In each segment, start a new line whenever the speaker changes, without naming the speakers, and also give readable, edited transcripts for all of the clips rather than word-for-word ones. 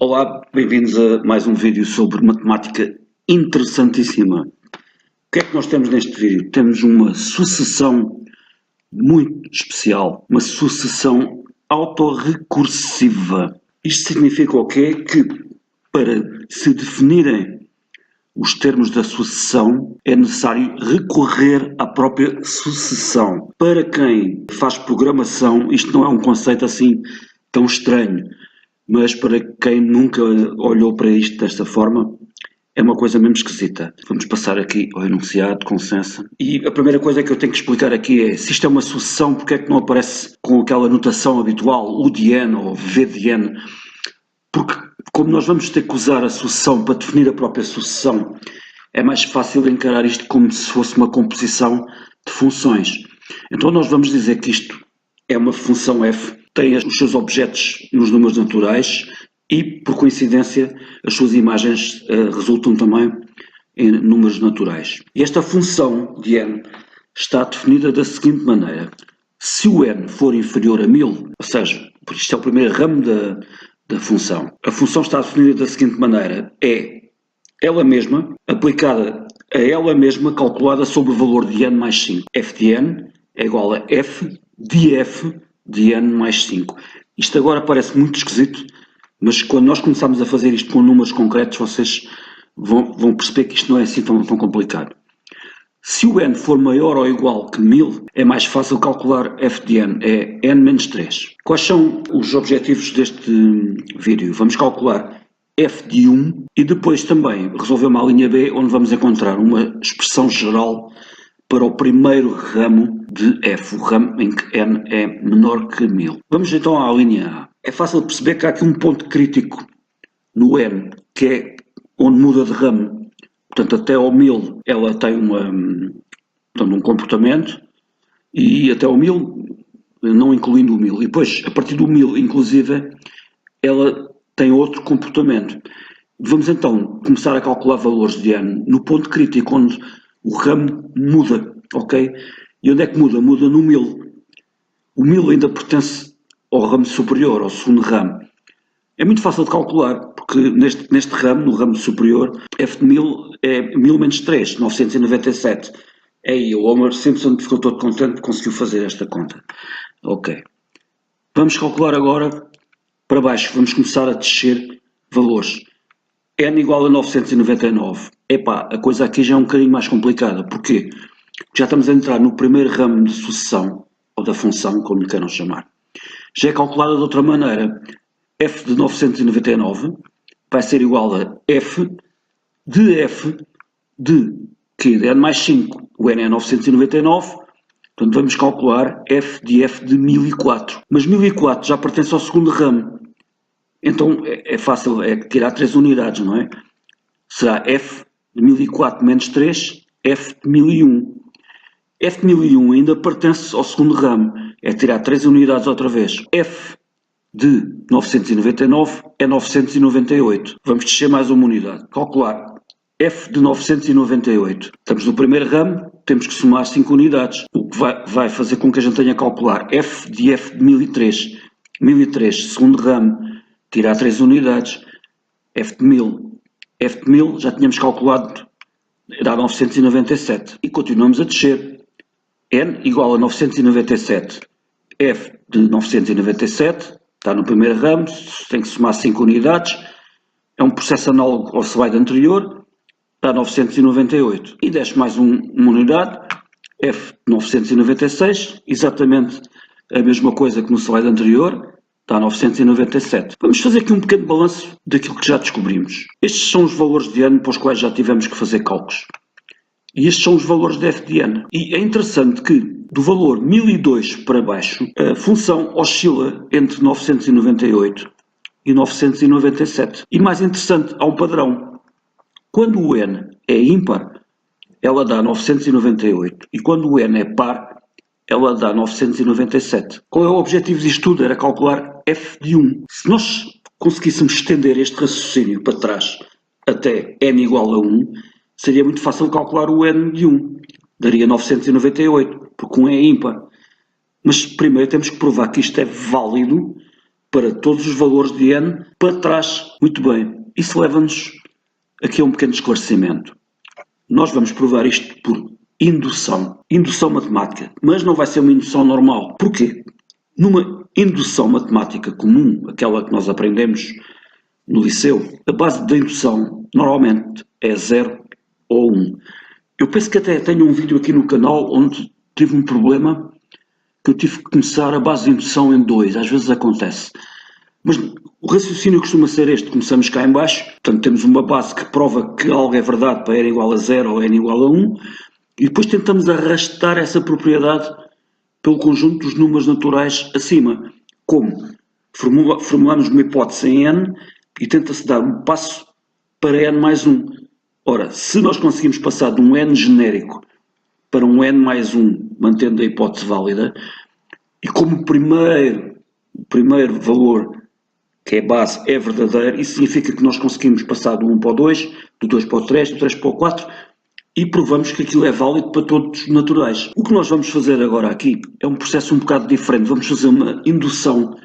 Olá, bem-vindos a mais um vídeo sobre matemática interessantíssima. O que é que nós temos neste vídeo? Temos uma sucessão muito especial, uma sucessão autorrecursiva. Isto significa o quê? Que para se definirem os termos da sucessão é necessário recorrer à própria sucessão. Para quem faz programação, isto não é um conceito assim tão estranho, mas para quem nunca olhou para isto desta forma, é uma coisa mesmo esquisita. Vamos passar aqui ao enunciado, com licença. E a primeira coisa que eu tenho que explicar aqui é, se isto é uma sucessão, porque é que não aparece com aquela notação habitual, U de N ou V de N? Porque como nós vamos ter que usar a sucessão para definir a própria sucessão, é mais fácil encarar isto como se fosse uma composição de funções. Então nós vamos dizer que isto é uma função f, tem os seus objetos nos números naturais e, por coincidência, as suas imagens resultam também em números naturais. E esta função de n está definida da seguinte maneira. Se o n for inferior a 1000, ou seja, isto é o primeiro ramo da função, a função está definida da seguinte maneira, é ela mesma, aplicada a ela mesma, calculada sobre o valor de n mais 5. f de n é igual a f de n mais 5. Isto agora parece muito esquisito, mas quando nós começarmos a fazer isto com números concretos, vocês vão perceber que isto não é assim tão complicado. Se o n for maior ou igual que 1000, é mais fácil calcular f de n, é n menos 3. Quais são os objetivos deste vídeo? Vamos calcular f de 1 e depois também resolver uma linha B onde vamos encontrar uma expressão geral para o primeiro ramo de f, o ramo em que n é menor que 1000. Vamos então à linha A. É fácil perceber que há aqui um ponto crítico no n, que é onde muda de ramo. Portanto, até ao 1000 ela tem um comportamento e até ao 1000, não incluindo o 1000. E depois, a partir do 1000, inclusive, ela tem outro comportamento. Vamos então começar a calcular valores de n no ponto crítico onde o ramo muda, ok? E onde é que muda? Muda no 1000. O 1000 ainda pertence ao ramo superior, ao segundo ramo. É muito fácil de calcular, porque neste ramo, no ramo superior, f de 1000 é 1000 menos 3, 997. Aí o Homer Simpson ficou todo contente que conseguiu fazer esta conta. Ok. Vamos calcular agora para baixo, vamos começar a descer valores. n igual a 999. Epá, a coisa aqui já é um bocadinho mais complicada. Porquê? Já estamos a entrar no primeiro ramo de sucessão, ou da função, como lhe queiram chamar. Já é calculada de outra maneira. f de 999 vai ser igual a f de n mais 5. O n é 999, portanto vamos calcular f de 1004. Mas 1004 já pertence ao segundo ramo. Então é fácil, é tirar 3 unidades, não é? Será f de 1004 menos 3, f de 1001. f de 1001 ainda pertence ao segundo ramo, é tirar 3 unidades outra vez. f de 999 é 998. Vamos descer mais uma unidade. Calcular f de 998. Estamos no primeiro ramo, temos que somar 5 unidades, o que vai fazer com que a gente tenha que calcular f de 1003. 1003, segundo ramo, tirar 3 unidades, f de 1000. f de 1000 já tínhamos calculado, dá 997. E continuamos a descer. n igual a 997. f de 997, está no primeiro ramo, tem que somar 5 unidades. É um processo análogo ao slide anterior, dá 998. E desce mais uma unidade, f de 996, exatamente a mesma coisa que no slide anterior, está 997. Vamos fazer aqui um pequeno balanço daquilo que já descobrimos. Estes são os valores de n para os quais já tivemos que fazer cálculos. E estes são os valores de f de n. E é interessante que, do valor 1002 para baixo, a função oscila entre 998 e 997. E mais interessante, há um padrão. Quando o n é ímpar, ela dá 998. E quando o n é par, ela dá 997. Qual é o objetivo disto tudo? Era calcular f de 1. Se nós conseguíssemos estender este raciocínio para trás até n igual a 1, seria muito fácil calcular o n de 1. Daria 998, porque 1 é ímpar. Mas primeiro temos que provar que isto é válido para todos os valores de n para trás. Muito bem, isso leva-nos aqui a um pequeno esclarecimento. Nós vamos provar isto por indução matemática, mas não vai ser uma indução normal. Porquê? Numa indução matemática comum, aquela que nós aprendemos no liceu, a base da indução normalmente é 0 ou 1. Eu penso que até tenho um vídeo aqui no canal onde tive um problema que eu tive que começar a base de indução em 2, às vezes acontece. Mas o raciocínio costuma ser este, começamos cá em baixo, portanto temos uma base que prova que algo é verdade para n igual a 0 ou n igual a 1, e depois tentamos arrastar essa propriedade pelo conjunto dos números naturais acima. Como? Formulamos uma hipótese em n e tenta-se dar um passo para n mais 1. Ora, se nós conseguimos passar de um n genérico para um n mais 1, mantendo a hipótese válida, e como o primeiro valor, que é base, é verdadeiro, isso significa que nós conseguimos passar do 1 para o 2, do 2 para o 3, do 3 para o 4, e provamos que aquilo é válido para todos os naturais. O que nós vamos fazer agora aqui é um processo um bocado diferente. Vamos fazer uma indução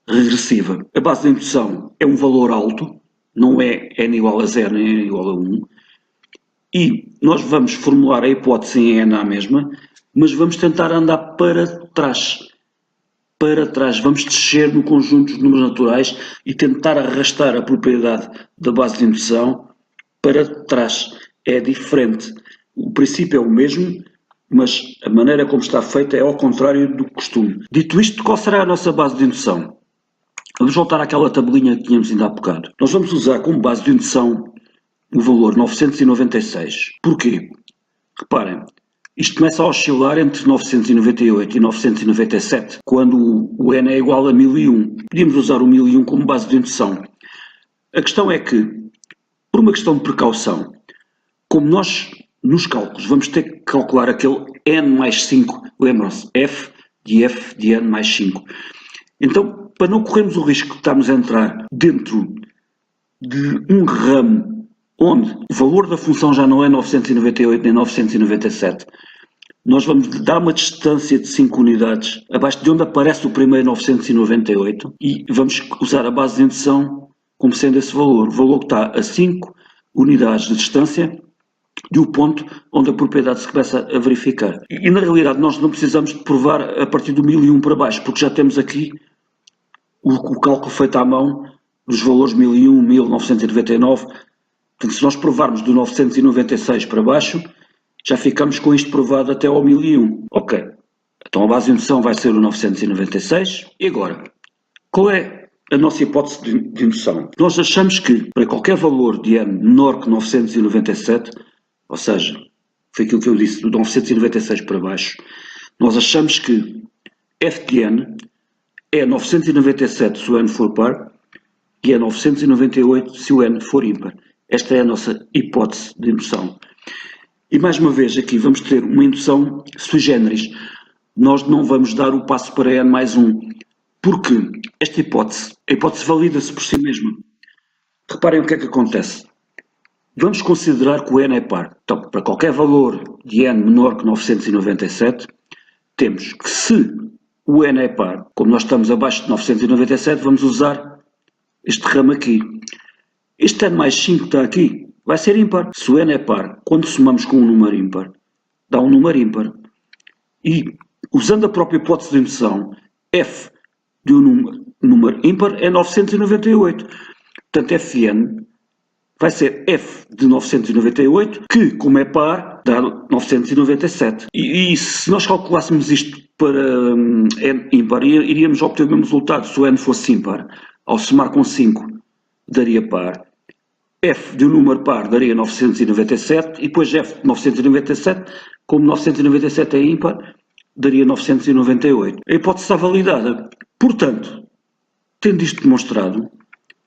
regressiva. A base da indução é um valor alto, não é n igual a 0 nem n igual a 1, e nós vamos formular a hipótese em n à mesma, mas vamos tentar andar para trás. Vamos descer no conjunto dos números naturais e tentar arrastar a propriedade da base de indução para trás. É diferente. O princípio é o mesmo, mas a maneira como está feita é ao contrário do costume. Dito isto, qual será a nossa base de indução? Vamos voltar àquela tabelinha que tínhamos ainda há bocado. Nós vamos usar como base de indução o valor 996. Porquê? Reparem, isto começa a oscilar entre 998 e 997, quando o n é igual a 1001. Podíamos usar o 1001 como base de indução. A questão é que, por uma questão de precaução, como nós, nos cálculos, vamos ter que calcular aquele n mais 5, lembram-se, f de n mais 5. Então, para não corrermos o risco de estarmos a entrar dentro de um ramo onde o valor da função já não é 998 nem 997, nós vamos dar uma distância de 5 unidades abaixo de onde aparece o primeiro 998 e vamos usar a base de indução como sendo esse valor. O valor que está a 5 unidades de distância do ponto onde a propriedade se começa a verificar. E na realidade nós não precisamos de provar a partir do 1001 para baixo, porque já temos aqui o cálculo feito à mão dos valores 1001, 1999. Portanto, se nós provarmos do 996 para baixo, já ficamos com isto provado até ao 1001. Ok, então a base de indução vai ser o 996. E agora, qual é a nossa hipótese de indução? Nós achamos que para qualquer valor de n menor que 997, ou seja, foi aquilo que eu disse, do 996 para baixo, nós achamos que f de n é 997 se o n for par e é 998 se o n for ímpar. Esta é a nossa hipótese de indução. E mais uma vez aqui vamos ter uma indução sui generis. Nós não vamos dar o passo para n mais 1, porque esta hipótese, a hipótese valida-se por si mesma. Reparem o que é que acontece. Vamos considerar que o n é par. Então, para qualquer valor de n menor que 997, temos que se o n é par, como nós estamos abaixo de 997, vamos usar este ramo aqui. Este n mais 5 que está aqui vai ser ímpar. Se o n é par, quando somamos com um número ímpar, dá um número ímpar. E, usando a própria hipótese de indução, f de um número ímpar é 998. Portanto, Fn vai ser f de 998, que, como é par, dá 997. E se nós calculássemos isto para n ímpar, iríamos obter o mesmo resultado. Se o n fosse ímpar, ao somar com 5, daria par. F de um número par daria 997, e depois f de 997, como 997 é ímpar, daria 998. A hipótese está validada. Portanto, tendo isto demonstrado,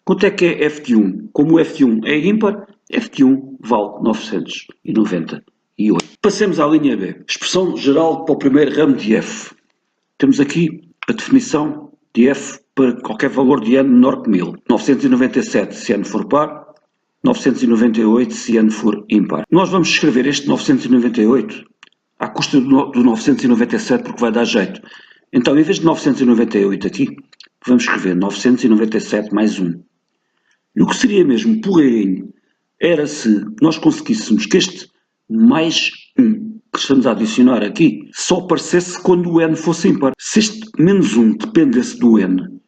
quanto é que é f de 1? Como o f de 1 é ímpar, f de 1 vale 998. Passemos à linha B. Expressão geral para o primeiro ramo de f. Temos aqui a definição de f para qualquer valor de n menor que 1000. 997 se n for par, 998 se n for ímpar. Nós vamos escrever este 998 à custa do 997 porque vai dar jeito. Então, em vez de 998 aqui, vamos escrever 997 mais 1. E o que seria mesmo porreirinho era se nós conseguíssemos que este mais 1 que estamos a adicionar aqui só aparecesse quando o n fosse ímpar. Se este menos 1 dependesse do n,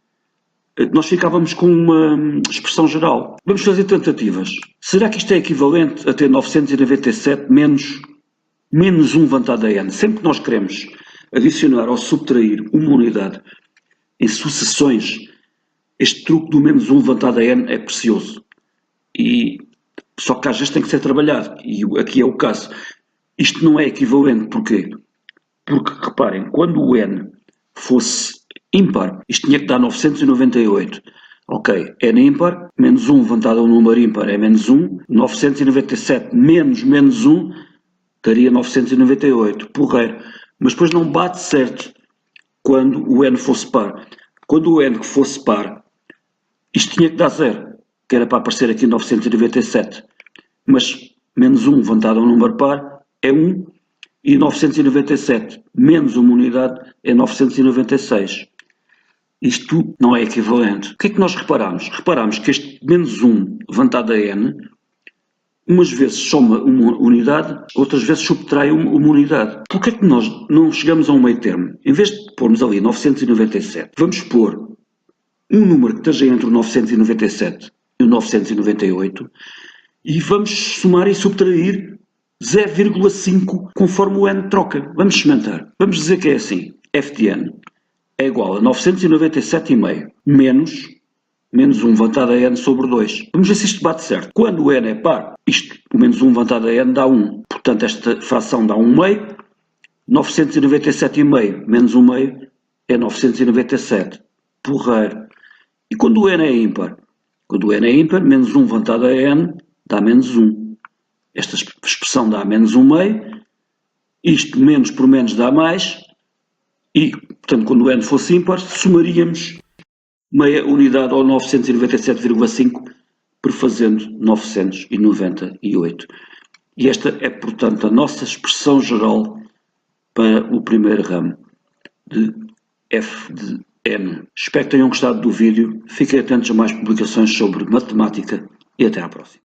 nós ficávamos com uma expressão geral. Vamos fazer tentativas. Será que isto é equivalente a ter 997 menos 1 levantado a n? Sempre que nós queremos adicionar ou subtrair uma unidade em sucessões, este truque do menos 1 levantado a n é precioso. Só que às vezes tem que ser trabalhado, e aqui é o caso. Isto não é equivalente, porquê? Porque, reparem, quando o n fosse ímpar, isto tinha que dar 998. Ok, n ímpar, menos 1 levantado a um número ímpar é menos 1, 997 menos 1 daria 998, porreiro. Mas depois não bate certo quando o n fosse par. Quando o n fosse par, isto tinha que dar 0, que era para aparecer aqui 997. Mas menos 1 levantado a um número par é 1, e 997 menos uma unidade é 996. Isto não é equivalente. O que é que nós reparamos? Reparamos que este menos 1 levantado a n, umas vezes soma uma unidade, outras vezes subtrai uma unidade. Por que é que nós não chegamos a um meio termo? Em vez de pormos ali 997, vamos pôr um número que esteja entre o 997 e o 998 e vamos somar e subtrair 0,5 conforme o n troca. Vamos experimentar. Vamos dizer que é assim. f de n é igual a 997,5 menos 1 levantado a n sobre 2. Vamos ver se isto bate certo. Quando o n é par, o menos 1 levantado a n dá 1. Portanto, esta fração dá 1 meio. 997,5 menos 1 meio é 997. Porreiro. E quando o n é ímpar? Quando o n é ímpar, menos 1 levantado a n dá menos 1. Esta expressão dá menos 1 meio. Isto menos por menos dá mais. E, portanto, quando o n fosse ímpar, somaríamos meia unidade ao 997,5, prefazendo 998. E esta é, portanto, a nossa expressão geral para o primeiro ramo de f de n. Espero que tenham gostado do vídeo. Fiquem atentos a mais publicações sobre matemática e até à próxima.